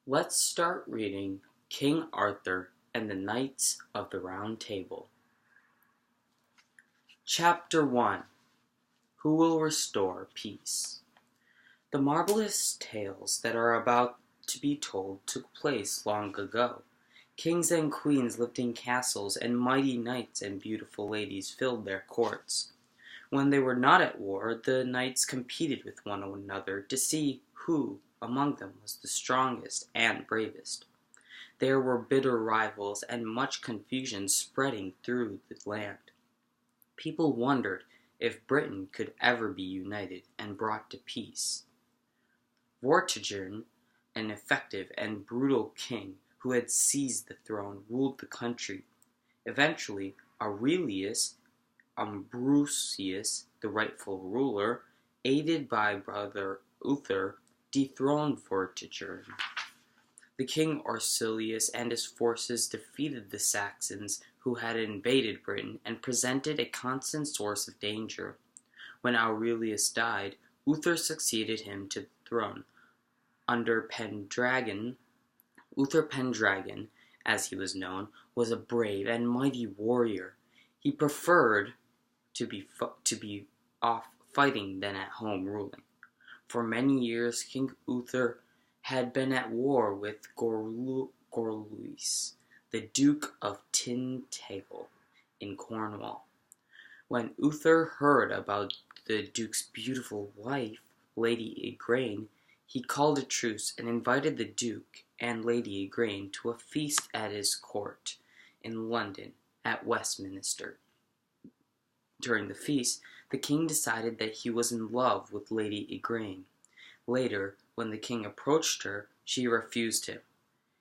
Let's start reading King Arthur and the Knights of the Round Table. Chapter 1. Who Will Restore Peace? The marvelous tales that are about to be told took place long ago. Kings and queens lived in castles, and mighty knights and beautiful ladies filled their courts. When they were not at war, the knights competed with one another to see who among them was the strongest and bravest. There were bitter rivals and much confusion spreading through the land. People wondered if Britain could ever be united and brought to peace. Vortigern, an effective and brutal king who had seized the throne, ruled the country. Eventually, Aurelius Ambrosius, the rightful ruler, aided by brother Uther, dethroned Vortigern. The king Arsilius and his forces defeated the Saxons who had invaded Britain and presented a constant source of danger. When Aurelius died, Uther succeeded him to the throne. Under Pendragon, Uther Pendragon, as he was known, was a brave and mighty warrior. He preferred to be off fighting than at home ruling. For many years, King Uther had been at war with Gorlois, the Duke of Tintagel, in Cornwall. When Uther heard about the Duke's beautiful wife, Lady Igraine, he called a truce and invited the Duke and Lady Igraine to a feast at his court in London at Westminster. During the feast, the king decided that he was in love with Lady Igraine. Later, when the king approached her, she refused him.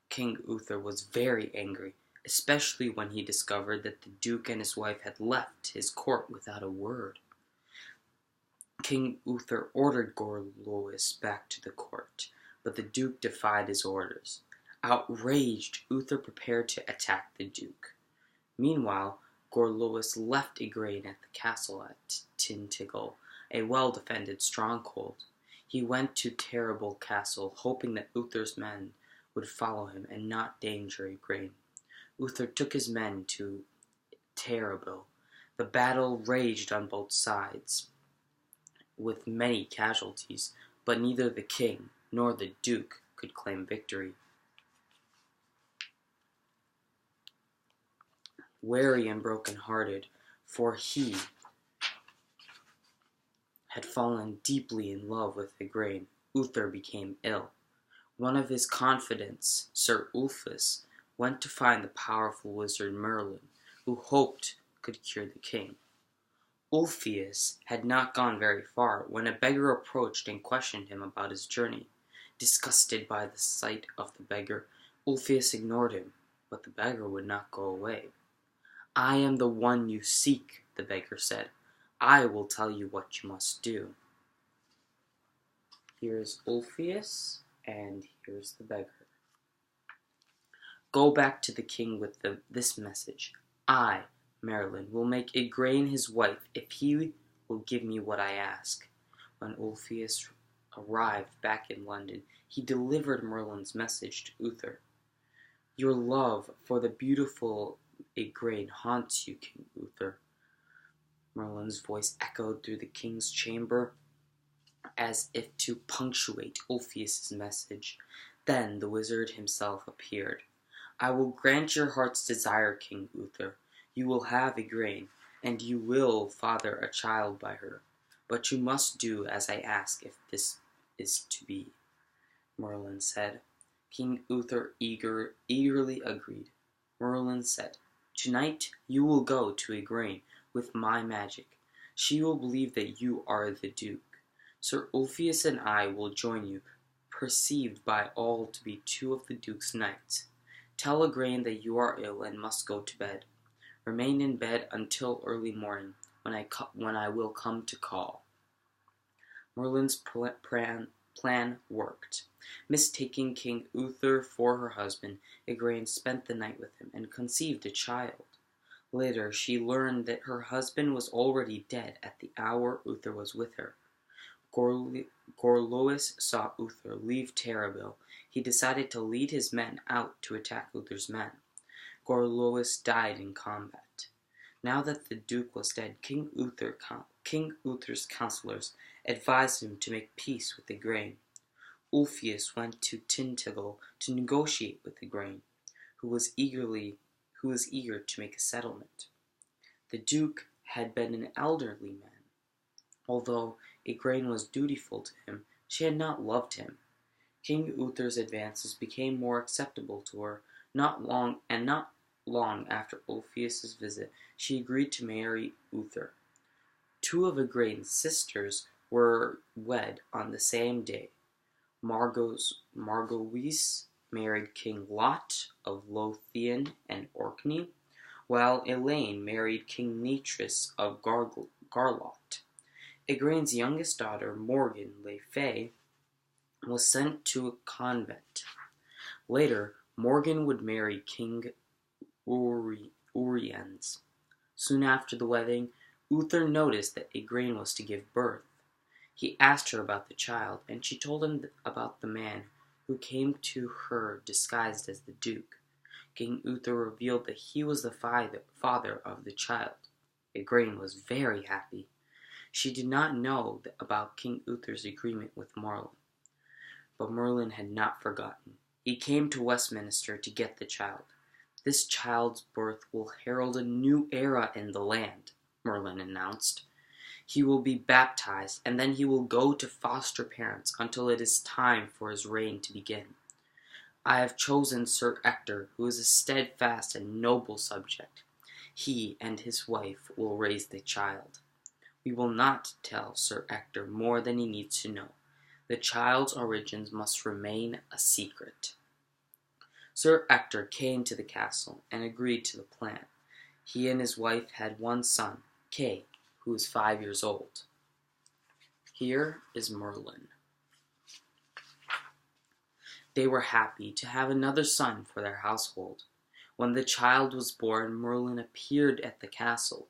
King Uther was very angry, especially when he discovered that the Duke and his wife had left his court without a word. King Uther ordered Gorlois back to the court, but the Duke defied his orders. Outraged, Uther prepared to attack the Duke. Meanwhile, Gorlois left Igraine at the castle at Tintagel, a well-defended stronghold. He went to Terrible Castle, hoping that Uther's men would follow him and not danger Igraine. Uther took his men to Terrible. The battle raged on both sides, with many casualties, but neither the king nor the Duke could claim victory. Weary and broken-hearted, for he had fallen deeply in love with Igraine, Uther became ill. One of his confidants, Sir Ulfius, went to find the powerful wizard Merlin, who hoped could cure the king. Ulfius had not gone very far when a beggar approached and questioned him about his journey. Disgusted by the sight of the beggar, Ulfius ignored him, but the beggar would not go away. "I am the one you seek," the beggar said. "I will tell you what you must do." Here's Ulfius, and here's the beggar. "Go back to the king with this message. I, Merlin, will make Igraine his wife if he will give me what I ask." When Ulfius arrived back in London, he delivered Merlin's message to Uther. "Your love for the beautiful Igraine haunts you, King Uther." Merlin's voice echoed through the king's chamber as if to punctuate Ulfius' message. Then the wizard himself appeared. "I will grant your heart's desire, King Uther. You will have Igraine, and you will father a child by her. But you must do as I ask if this is to be," Merlin said. King Uther eagerly agreed. Merlin said, "Tonight you will go to Igraine with my magic. She will believe that you are the Duke. Sir Ulfius and I will join you, perceived by all to be two of the Duke's knights. Tell Igraine that you are ill and must go to bed. Remain in bed until early morning, when I will come to call." Merlin's plan worked. Mistaking King Uther for her husband, Igraine spent the night with him and conceived a child. Later, she learned that her husband was already dead at the hour Uther was with her. Gorlois saw Uther leave Terrible. he decided to lead his men out to attack Uther's men. Gorlois died in combat. Now that the Duke was dead, King Uther's counselors advised him to make peace with Igraine. Ulfius went to Tintagel to negotiate with Igraine, who was eager to make a settlement. The Duke had been an elderly man. Although Igraine was dutiful to him, she had not loved him. King Uther's advances became more acceptable to her. Not long after Ulfius's visit, she agreed to marry Uther. Two of Igraine's sisters were wed on the same day. Margawise married King Lot of Lothian and Orkney, while Elaine married King Neatrus of Garlot. Igraine's youngest daughter, Morgan le Fay, was sent to a convent. Later, Morgan would marry King Uriens. Soon after the wedding, Uther noticed that Igraine was to give birth. He asked her about the child, and she told him about the man who came to her disguised as the Duke. King Uther revealed that he was the father of the child. Igraine was very happy. She did not know about King Uther's agreement with Merlin. But Merlin had not forgotten. He came to Westminster to get the child. This child's birth will herald a new era in the land, Merlin announced. He will be baptized, and then he will go to foster parents until it is time for his reign to begin. I have chosen Sir Ector, who is a steadfast and noble subject. He and his wife will raise the child. We will not tell Sir Ector more than he needs to know. The child's origins must remain a secret. Sir Ector came to the castle and agreed to the plan. He and his wife had one son, Kay, who was 5 years old. Here is Merlin. They were happy to have another son for their household. When the child was born, Merlin appeared at the castle.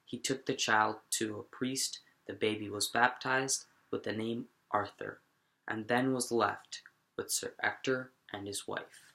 He took the child to a priest. The baby was baptized with the name Arthur, and then was left with Sir Ector and his wife.